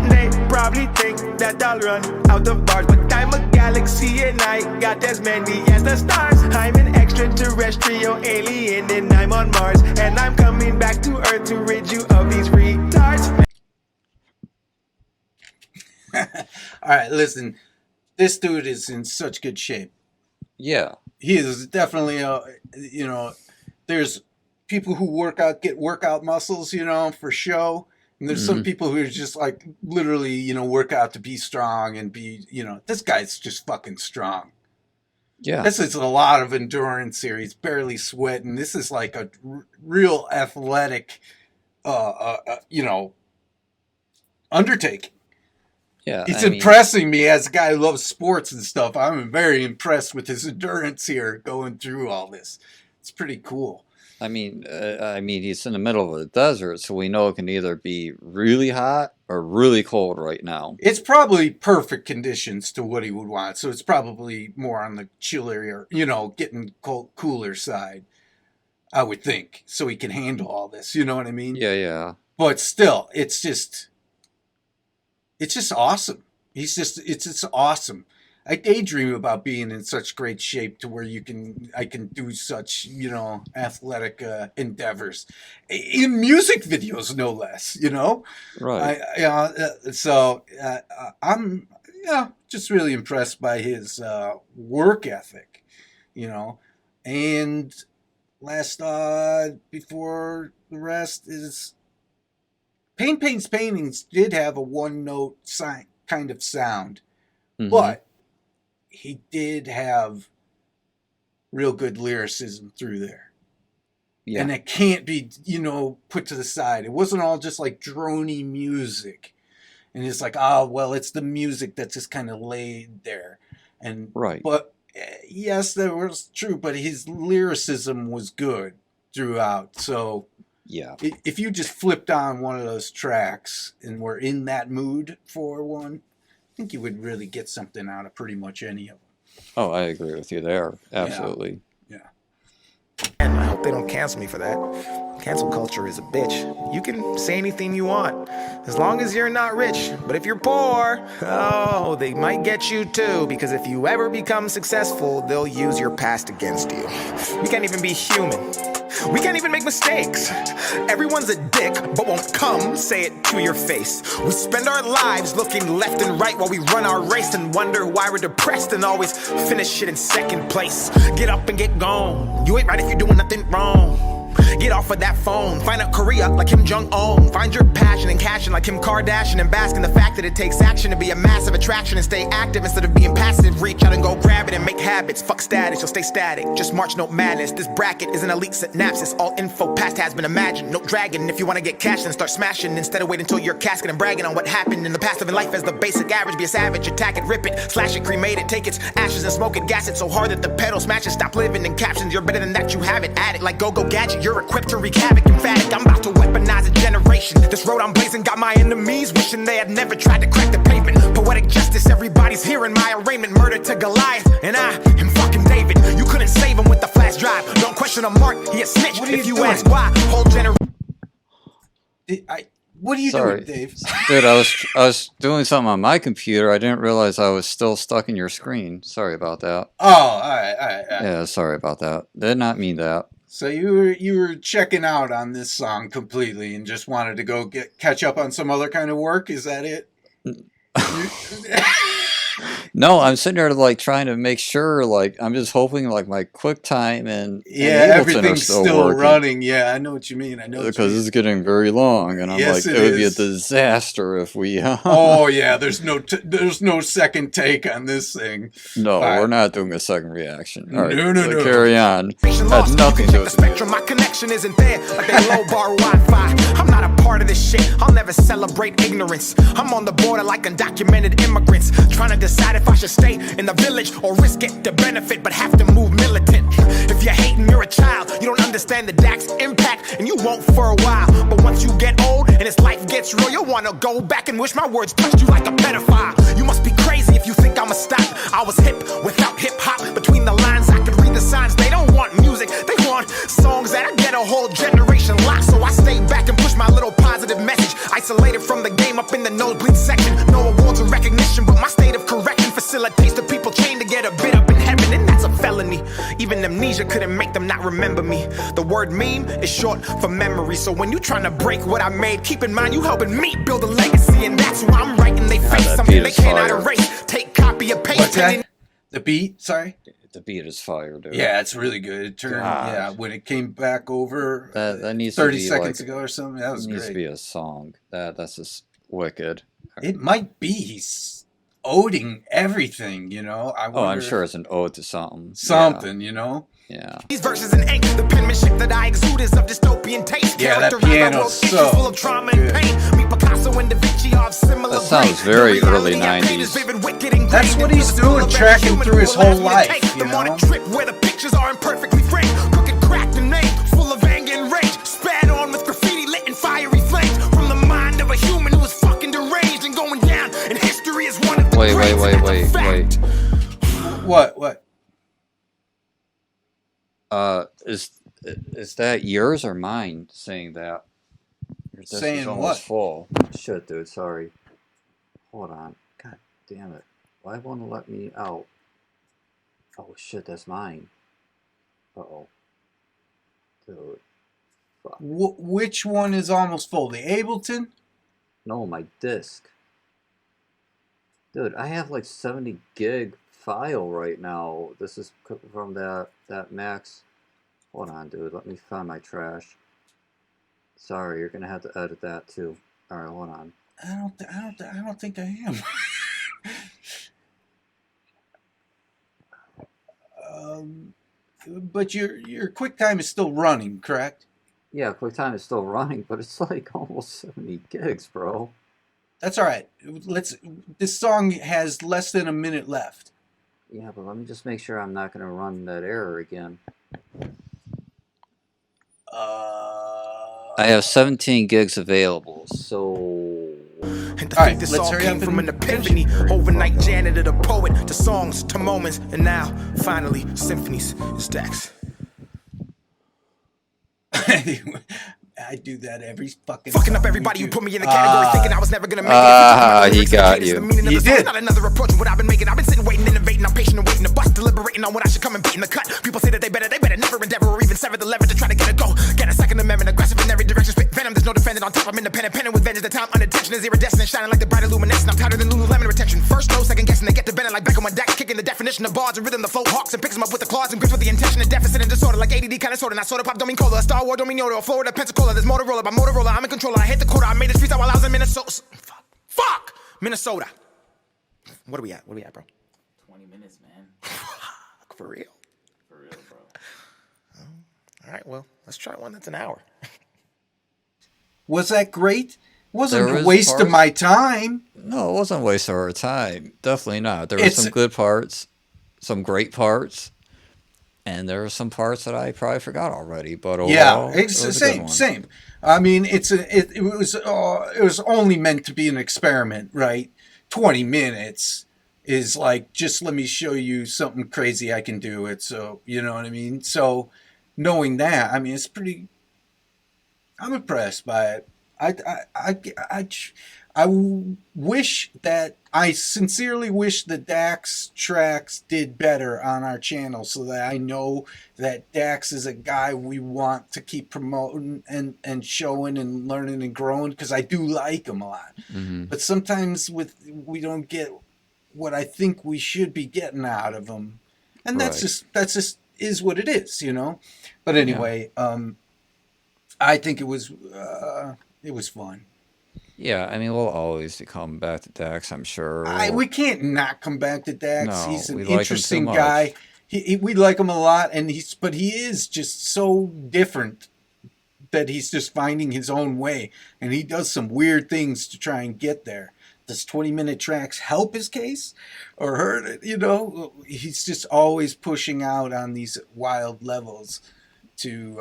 They probably think that I'll run out of bars, but I'm a galaxy and I got as many as the stars. I'm an extraterrestrial alien and I'm on Mars, and I'm coming back to Earth to rid you of these retards. All right, listen. This dude is in such good shape. Yeah. He is definitely, there's people who get workout muscles, for show. And there's some people who are just like literally, work out to be strong and be, this guy's just fucking strong. Yeah. This is a lot of endurance here. He's barely sweating. This is like a real athletic, undertaking. Yeah, he's impressing me as a guy who loves sports and stuff. I'm very impressed with his endurance here going through all this. It's pretty cool. I mean, he's in the middle of the desert, so we know it can either be really hot or really cold right now. It's probably perfect conditions to what he would want. So it's probably more on the chillier, getting cooler side, I would think, so he can handle all this. You know what I mean? Yeah. But still, it's just awesome. It's just awesome. I daydream about being in such great shape to where I can do such, athletic endeavors in music videos, no less, Right. I'm, just really impressed by his work ethic, and last, before the rest is Pain Paints Paintings did have a one-note kind of sound, Mm-hmm. but he did have real good lyricism through there. Yeah. And it can't be, put to the side. It wasn't all just like drony music. And it's like, oh, well, it's the music that's just kind of laid there. And Right. But yes, that was true, but his lyricism was good throughout. So Yeah. if you just flipped on one of those tracks and were in that mood for one, I think you would really get something out of pretty much any of them. Oh, I agree with you there. Absolutely. Yeah. And I hope they don't cancel me for that. Cancel culture is a bitch. You can say anything you want, as long as you're not rich. But if you're poor, oh, they might get you too. Because if you ever become successful, they'll use your past against you. We can't even be human. We can't even make mistakes. Everyone's a dick, but won't come say it to your face. We spend our lives looking left and right while we run our race and wonder why we're depressed and always finish shit in second place. Get up and get gone. You ain't right if you're doing nothing wrong. Get off of that phone. Find out Korea like Kim Jong-un. Find your passion and cashing like Kim Kardashian and bask in the fact that it takes action to be a massive attraction and stay active instead of being passive. Reach out and go grab it and make habits. Fuck status, you'll stay static. Just march, no madness. This bracket is an elite synapses. All info past has been imagined. No dragon. If you want to get cash, then start smashing instead of waiting until you're casket and bragging on what happened in the past. Living life as the basic average. Be a savage, attack it, rip it, slash it, cremate it, take its ashes and smoke it, gas it so hard that the pedal smashes. Stop living in captions. You're better than that. You have it. Add it like go-go gadget. You're equipped to wreak havoc, emphatic. I'm about to weaponize a generation. This road I'm blazing got my enemies wishing they had never tried to crack the pavement. Poetic justice, everybody's hearing my arraignment. Murder to Goliath, and I am fucking David. You couldn't save him with the flash drive. Don't question a mark, he a snitch. What are If you you doing? ask why, whole generation. What are you Sorry. doing, Dave? Dude, I was doing something on my computer. I didn't realize I was still stuck in your screen. Sorry about that. Oh, all right. Yeah, sorry about that. Did not mean that. So you were checking out on this song completely and just wanted to go catch up on some other kind of work. Is that it? No, I'm sitting there like trying to make sure, like I'm just hoping like my QuickTime and Yeah, Ableton are everything's still working. running. Yeah, I know what you mean. I know what you Because mean. it's getting very long, and I'm Yes, like, it it would be a is. disaster if we. Oh yeah, there's no second take on this thing. No, All right. we're not doing a second reaction. All right, No. carry on. Lost. Had You nothing can to check do the with spectrum. My connection isn't there like they low bar Wi-Fi. I'm not a part of this shit. I'll never celebrate ignorance. I'm on the border like undocumented immigrants, trying to decide if I should stay in the village or risk it to benefit, but have to move militant. If you're hating, you're a child. You don't understand the DAX impact, and you won't for a while. But once you get old and this life gets real, you'll wanna go back and wish my words touched you like a pedophile. You must be crazy if you think I'ma stop. I was hip without hip hop. Between the lines, I could read the signs. They don't want music, they want songs that I get a whole generation locked. So I stay back and push my little positive message. Isolated from the game up in the nosebleed section. No awards or recognition, but my state of correction facilitates the people trained to get a bit up in heaven, and that's a felony. Even amnesia couldn't make them not remember me. The word meme is short for memory. So when you trying to break what I made, keep in mind you helping me build a legacy, and that's why I'm writing they face that something beat they is cannot fire. erase. Take copy and paste. What's that? The beat? Sorry. The beat is fire, dude. Yeah, it's really good. It turned. God. Yeah, when it came back over That needs 30 to be seconds like, ago or something, that was needs to great. be a song. That's just wicked. It might be he's owning everything. I Oh, I'm wonder- sure it's an ode to something. something. Yeah. These verses in ink, the penmanship that I exude is of dystopian taste. Yeah, that Characterize my piano's world's issues so full of trauma good. and pain. Me, Picasso, and Da Vinci are of similar That sounds brains. very The early reality I create 90s. is vivid, wicked, and That's great. what The he's physical doing, of every tracking human through his will whole allow me to life, take you them on know? a trip where the pictures are imperfectly framed. Crooked, cracked, and named, full of anger and rage. Spat on with graffiti lit in fiery flames. From the mind of a human who is fucking deranged and going down in history as one of the Wait. greats, and that's a fact. What? Is that yours or mine saying that? Your disc Saying is what? almost full. Shit, dude. Sorry. Hold on. God damn it. Why won't it let me out? Oh shit, that's mine. Uh-oh. Dude. Fuck. Which one is almost full? The Ableton? No, my disc. Dude, I have like 70 gig file right now. This is from that Max. Hold on, dude. Let me find my trash. Sorry, you're gonna have to edit that too. All right, hold on. I don't think I am. But your QuickTime is still running, correct? Yeah, QuickTime is still running, but it's like almost 70 gigs, bro. That's all right. This song has less than a minute left. Yeah, but let me just make sure I'm not going to run that error again. I have 17 gigs available, so... And to All think right, this let's all hurry came up from and an epiphany. Overnight janitor to poet, to songs, to moments, and now, finally, symphonies. It's DAX. I do that every fucking Fucking up song everybody we who do. put me in the category, thinking I was never gonna make it. He got you. He did. Not another approach what I've been making. I've been sitting, waiting, innovating. I'm patient and waiting to bust, deliberating on when I should come and beat in the cut. People say that they better never endeavor or even sever the lever to try to get a go. Get a second amendment, aggressive in every direction, spit venom. There's no defending on top. I'm independent, penning with vengeance. The time unintentional is iridescent, shining like the bright illumination. I'm tighter than Lululemon retention. First, no second guessing. They get to bending like Beckham on DAX, kicking the definition of bars and rhythm. The flow hawks and picks them up with the claws and grips with the intention of deficit and disorder. Like ADD kind of sorta. Not soda pop, don't mean cola. A Star Wars, don't mean Yoda. A Florida, Pensacola. There's Motorola by Motorola. I'm in control. I hit the quota. I made this freestyle while I was in Minnesota. Fuck! Minnesota. What are we at? What are we at, bro? 20 minutes, man. For real? For real, bro. All right, well, let's try one that's an hour. Was that great? Wasn't There a was waste of parts- my time. No, it wasn't a waste of our time. Definitely not. There were It's- some good parts, some great parts, and there were some parts that I probably forgot already. But overall, it's it the was a good same. one. Same. I mean, it was only meant to be an experiment, right? 20 minutes is like, just let me show you something crazy I can do it. So you know what I mean. So knowing that, I mean, it's pretty. I'm impressed by it. I wish that I sincerely wish the DAX tracks did better on our channel, so that I know that DAX is a guy we want to keep promoting and showing and learning and growing, because I do like him a lot. Mm-hmm. But sometimes we don't get what I think we should be getting out of him, and that's Right. just is what it is, you know. But anyway, I think it was fun. Yeah, I mean, we'll always be coming back to DAX, I'm sure. We can't not come back to Dax. No, He's an we like him too interesting much. guy. We like him a lot, and but he is just so different that he's just finding his own way, and he does some weird things to try and get there. Does 20-minute tracks help his case or hurt it? You know, he's just always pushing out on these wild levels to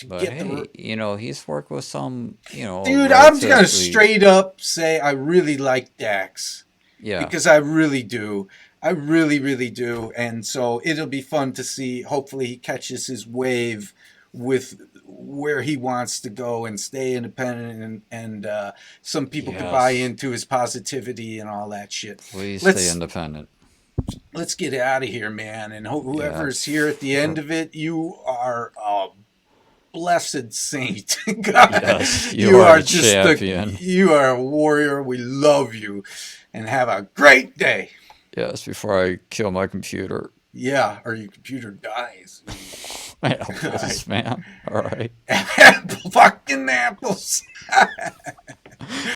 But get hey, you know, he's worked with some, you know, Dude, I'm just gonna relatively- straight up say I really like Dax. Yeah, Because I really do. I really, really do. And so it'll be fun to see. Hopefully he catches his wave with where he wants to go and stay independent, and some people can buy Yes. into his positivity and all that shit. please let's- stay independent. Let's get out of here, man. And whoever's Yeah. here at the end of it, you are a blessed saint. God, Yes, you are a just champion. you are a warrior. We love you. And have a great day. Yes, before I kill my computer. Yeah, or your computer dies. My apples, man. All right. Apple fucking apples.